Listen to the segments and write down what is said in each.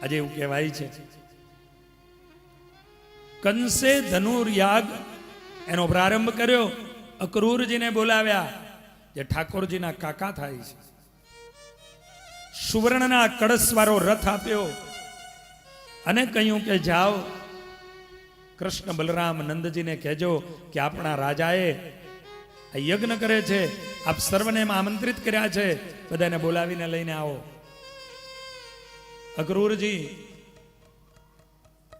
આજે એવું કહેવાય છે કંસે ધનુર્યાગ એનો પ્રારંભ કર્યો, અક્રૂરજીને બોલાવ્યા જે ઠાકોરજીના કાકા થાય છે. સુવર્ણના કળશવાળો રથ આપ્યો અને કહ્યું કે જાઓ કૃષ્ણ બલરામ નંદજીને કહેજો કે આપણા રાજાએ આ યજ્ઞ કરે છે, આપ સર્વને આમંત્રિત કર્યા છે, બધાને બોલાવીને લઈને આવો. અક્રૂરજી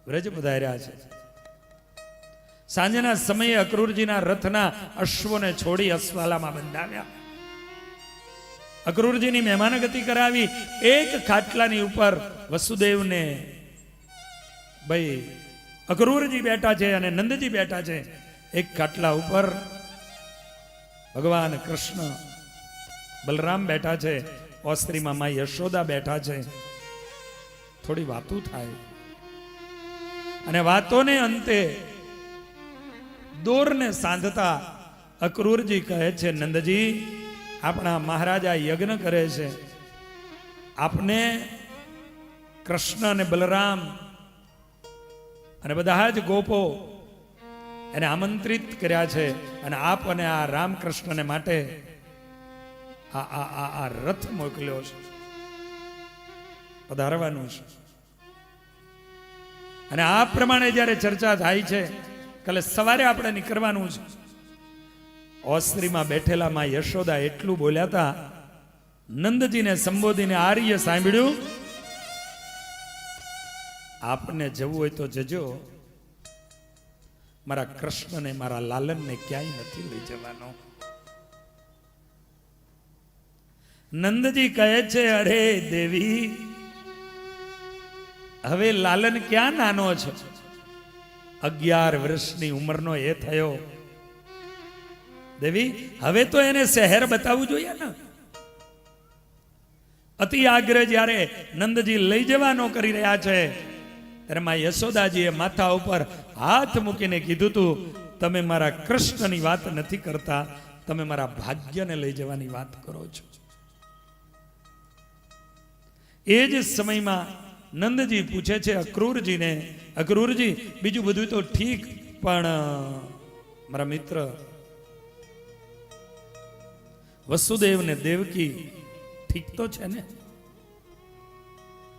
વ્રજ પધાર્યા છે. સાંજના સમયે અક્રૂરજીના રથના અશ્વને છોડી અશ્વાલામાં બંધાવ્યા. અક્રૂરજીની મહેમાનગતિ કરાવી. એક ખાટલાની ઉપર વસુદેવને ભાઈ અક્રૂરજી બેઠા છે અને નંદજી બેઠા છે. એક ખાટલા ઉપર ભગવાન કૃષ્ણ બલરામ બેઠા છે, ઓસ્ત્રીમાં મા યશોદા બેઠા છે. થોડી વાતો થાય અને વાતોને અંતે દોરને સાંધતા અક્રૂરજી કહે છે, નંદજી આપણા મહારાજા યજ્ઞ કરે છે, આપને કૃષ્ણ અને બલરામ અને બધા જ ગોપો એને આમંત્રિત કર્યા છે અને આપ અને આ રામકૃષ્ણને માટે આ રથ મોકલ્યો છે, પધારવાનું છે. અને આ પ્રમાણે જ્યારે ચર્ચા થાય છે, કાલે સવારે આપણે નીકળવાનું છે. ઓસ્ત્રીમાં બેઠેલા માં યશોદા એટલું બોલ્યા હતા, નંદજીને સંબોધીને આર્ય સાંભળ્યું, આપને જવું હોય તો જજો, મારા કૃષ્ણને મારા લાલનને ક્યાંય નથી લઈ જવાનો. નંદજી કહે છે, અરે દેવી, હવે લાલન ક્યાં નાનો છે, 11 વર્ષની ઉંમરનો એ થયો. દેવી હવે તો એને શહેર બતાવવું જોઈએ ને. અતિ આગ્રહ જ્યારે નંદજી લઈ જવાનો કરી રહ્યા છે ત્યારે માં યશોદાજીએ માથા ઉપર હાથ મૂકીને કીધું તું, તમે મારા કૃષ્ણની વાત નથી કરતા, તમે મારા ભાગ્યને લઈ જવાની વાત કરો છો. એ જ સમયમાં નંદજી પૂછે છે અક્રૂરજીને, અક્રૂરજી બીજું બધું તો ઠીક, પણ મારા મિત્ર વસુદેવ ને દેવકી ઠીક તો છે ને?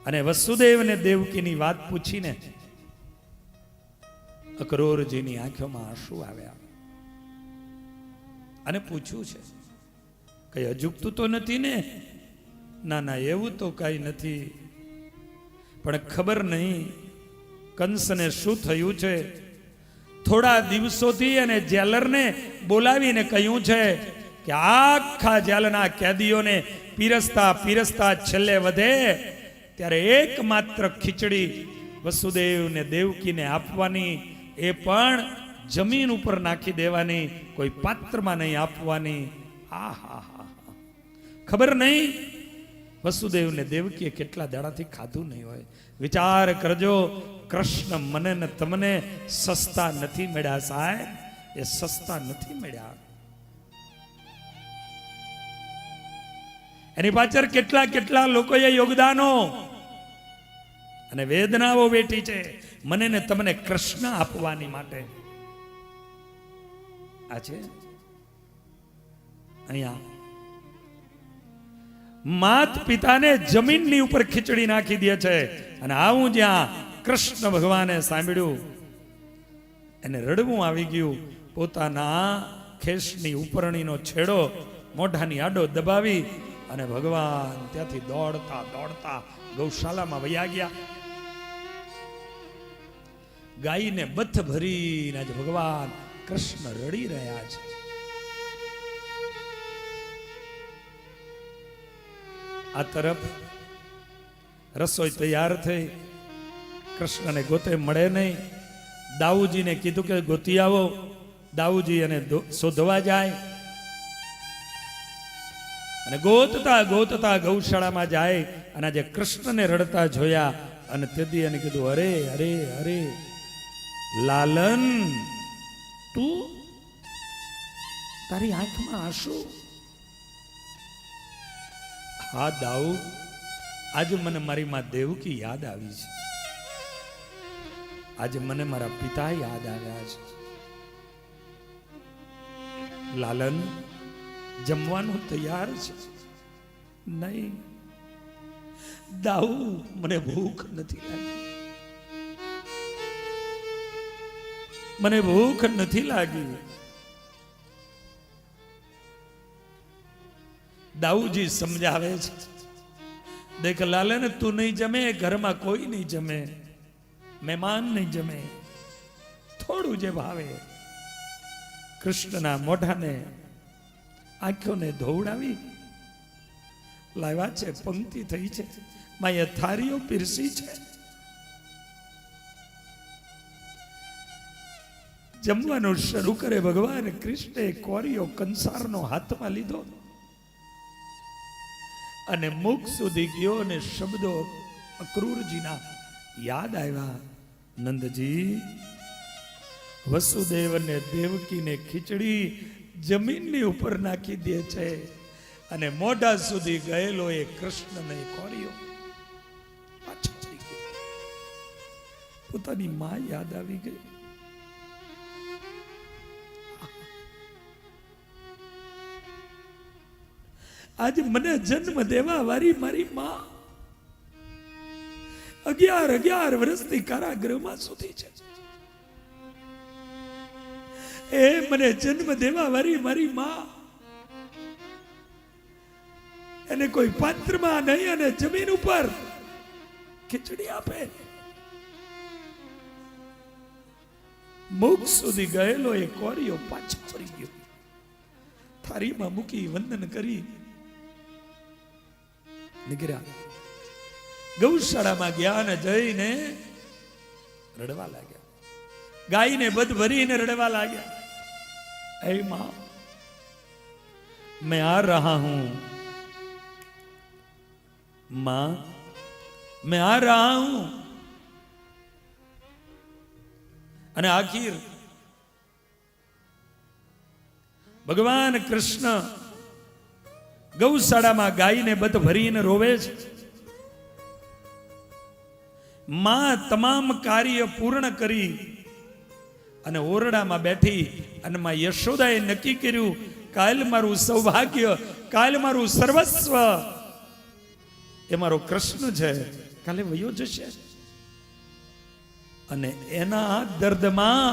અને વસુદેવ ને દેવકીની વાત પૂછીને અક્રૂરજીની આંખોમાં આંસુ આવ્યા અને પૂછ્યું છે, કઈ અજુકતું તો નથી ને? ના ના, એવું તો કઈ નથી, પણ ખબર નહીં કંસને શું થયું છે. થોડા દિવસોથી અને જેલરને બોલાવીને કહ્યું છે કે આખા જેલના કેદીઓને પીરસતા પીરસતા છેલ્લે વધે ત્યારે એકમાત્ર ખીચડી વસુદેવ ને દેવકીને આપવાની, એ પણ જમીન ઉપર નાખી દેવાની, કોઈ પાત્રમાં નહીં આપવાની. ખબર નહીં વસુદેવ ને દેવકીએ કેટલા દાડાથી ખાધું નહીં હોય. વિચાર કરજો, કૃષ્ણ મને ને તમને સસ્તા નથી મળ્યા સાહેબ, એ સસ્તા નથી મળ્યા. એની પાછળ કેટલા કેટલા લોકોએ યોગદાનો અને વેદનાઓ વેઠી છે મને ને તમને કૃષ્ણ આપવાની માટે. આ છે અહીંયા માત પિતાને જમીનની ઉપર ખીચડી નાખી દે છે, અને આવું જ્યાં કૃષ્ણ ભગવાને સાંભળ્યું એને રડવું આવી ગયું. પોતાના ખેસની ઉપરણીનો છેડો મોઢાની આડો દબાવી અને ભગવાન ત્યાંથી દોડતા દોડતા ગૌશાલામાં વયા ગયા. ગાયને બથ ભરીને આજે ભગવાન કૃષ્ણ રડી રહ્યા છે. આ તરફ રસોઈ તૈયાર થઈ, કૃષ્ણને ગોતે મળે નહીં. દાઉજીને કીધું કે ગોતી આવો. દાઉજી એને શોધવા જાય અને ગોતતા ગોતતા ગૌશાળામાં જાય અને આજે કૃષ્ણને રડતા જોયા અને તેથી એને કીધું, અરે અરે અરે લાલન, તું તારી આંખમાં આંસુ? હા દાઉ, આજે મને મારી માં દેવકી યાદ આવી છે, આજે મને મારા પિતા યાદ આવ્યા છે. લાલન જમવાનું તૈયાર છે? નહીં દાઉ, મને ભૂખ નથી લાગી, મને ભૂખ નથી લાગી. દાઉજી સમજાવે છે, દેખ લાલન, તું નહીં જમે, ઘરમાં કોઈ નહીં જમે, મહેમાન નહીં જમે, થોડું જે ભાવે. કૃષ્ણના મોઢાને આંખોને ધોવડાવી લાવ્યા છે, પંક્તિ થઈ છે, માએ થારીઓ પીરસી છે. જમવાનું શરૂ કરે ભગવાન કૃષ્ણે કોરિયો કંસારનો હાથમાં લીધો અને મુખ સુધી ગયો અને શબ્દો અક્રૂરજીના યાદ આવ્યા. નંદજી, વસુદેવ અને દેવકીને ખીચડી જમીનની ઉપર નાખી દે છે અને મોઢા સુધી ગયેલો એ કૃષ્ણને કોરિયો પાછો ચડી ગયો. પોતાની માં યાદ આવી ગઈ. આજે મને જન્મ દેવા વાળી મારી માં 11 વર્ષથી કારાગૃહમાં સુધી છે. એ મને જન્મ દેવા વાળી મારી માં એને કોઈ પાત્રમાં નહીં અને જમીન ઉપર ખીચડી આપે. મુખ સુધી ગયેલો એ કોરિયો પાછો ફરી ગયો. થાળીમાં મૂકી વંદન કરી નીકળ્યા. ગૌશાળામાં ગયા અને જઈને રડવા લાગ્યા. ગાયને બધ ભરીને રડવા લાગ્યા. ऐ मां, मैं आ रहा हूं, मां मैं आ रहा हूं. અને આખિર ભગવાન કૃષ્ણ ગૌશાળામાં ગાયને બધ ભરીને રોવે છે. માં તમામ કાર્ય પૂર્ણ કરી અને ઓરડામાં બેઠી અને માં યશોદાએ નક્કી કર્યું, કાલ મારું સૌભાગ્ય, કાલ મારું સર્વસ્વ એ મારો કૃષ્ણ છે, કાલે વયો જશે. અને એના દર્દમાં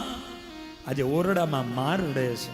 આજે ઓરડામાં માં રડે છે.